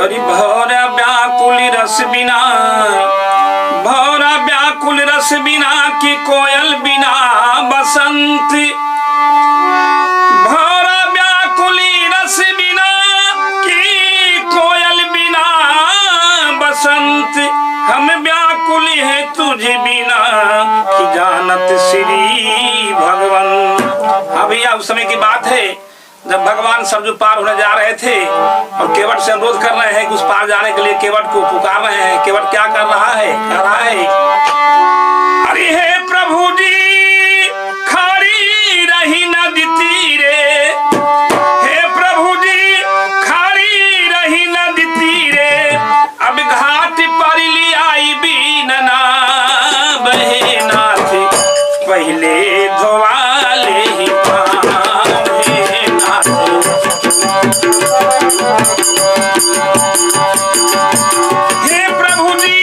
अरे भौरा व्याकुल रस बिना, भौरा व्याकुल रस बिना की कोयल बिना बसंत, भौरा व्याकुल रस बिना की कोयल बिना बसंत, हम व्याकुल है तुझे बिना कि जानत श्री भगवान। अभी उस समय की बात है जब भगवान सरजू पार होने जा रहे थे और केवट से अनुरोध कर रहे हैं कि उस पार जाने के लिए केवट को पुकार रहे हैं। केवट क्या कर रहा है? कह रहा है, अरे हे प्रभु जी खारी रही नदी तीरे, हे प्रभु जी खारी रही नदी तीरे, अब घाट पर ली आई बीनना बहे नाथ, पहले धोवा ले ही हे प्रभु जी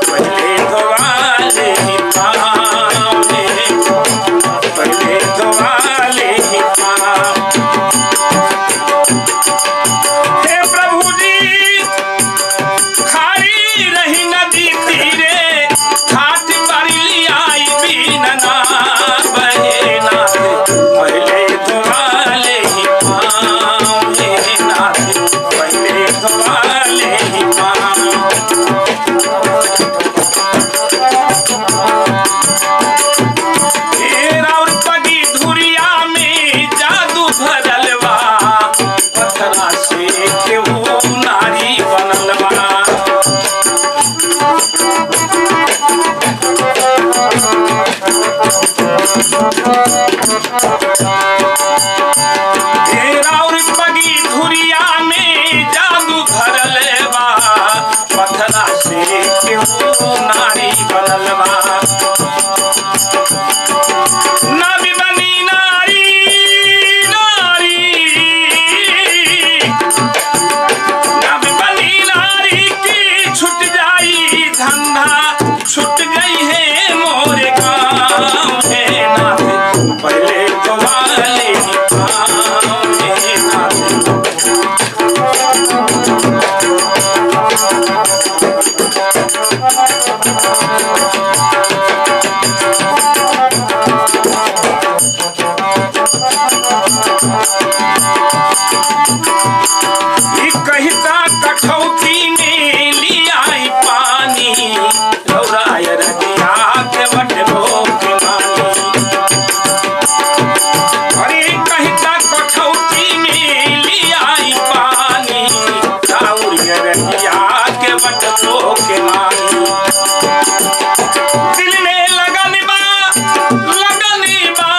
पहले धोवाले ही पाँव, पहले धोवाले ही पाँव, हे प्रभु जी खारी रही नदी तीरे, घाट पर ली आई बीनना बहे नाथ, पहले धोवाले ही पाँव, हे नाथ पहले धोवाले ही पाँव। और पगी धुरिया में जादू भरल बा, पत्थरा से केहू नारी बनल बा। और पगी धुरिया में जादू भरल बा, पत्थरा से केहू नारी बनल बा। नारी बनी नारी, नारी नारी बनी नारी की छूट जाई धंधा, छूट गई है मोरे गाँव, हे नाथ पहले धोवाले ही पाँव, हे नाथ। कहता कठौती में लिया पानी, रौराय रतिया के बटबो के मानी। अरे कहता कठौती में लिया पानी, रौराय रतिया के बटबो के मानी। दिल में लगन बा, लगन बा,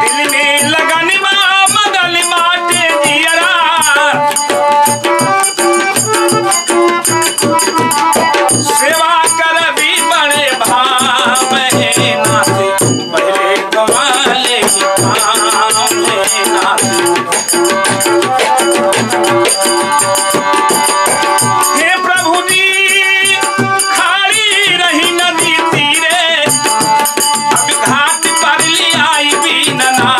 दिल में लगन बा, मगल बाटे जियरा, सेवा कर भी बड़े भाव, हे नाथ पहले धोवाले ही पाँव, हे नाथ। हे प्रभु जी खारी रही नदी तीरे, अब घाट पर ली आई बीनना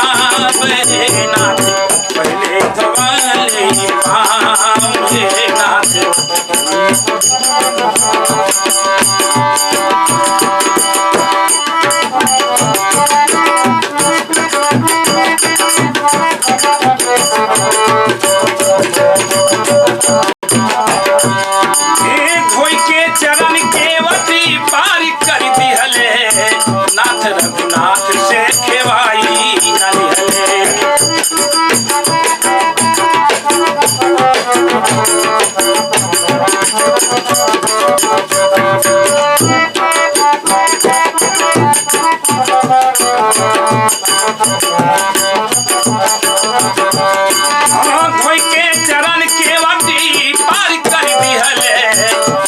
बहे नाथ, पहले धोवाले ही पाँव, हे नाथ। धोई के चरण केवटी पार कर दिहले, नाथ रघुनाथ से खेवाई न लिहले। धोई के चरण केवटी पार कर दिहले,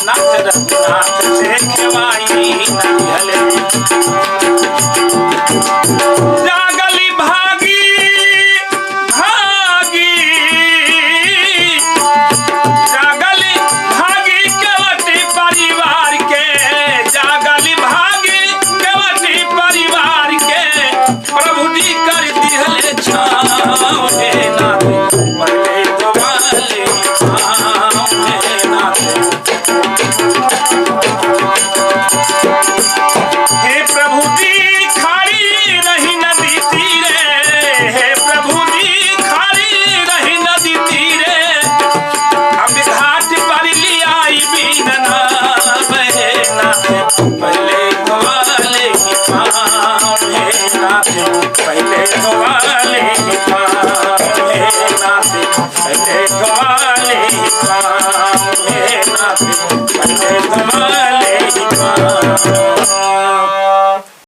नाथ रघुनाथ से खेवाई न लिहले।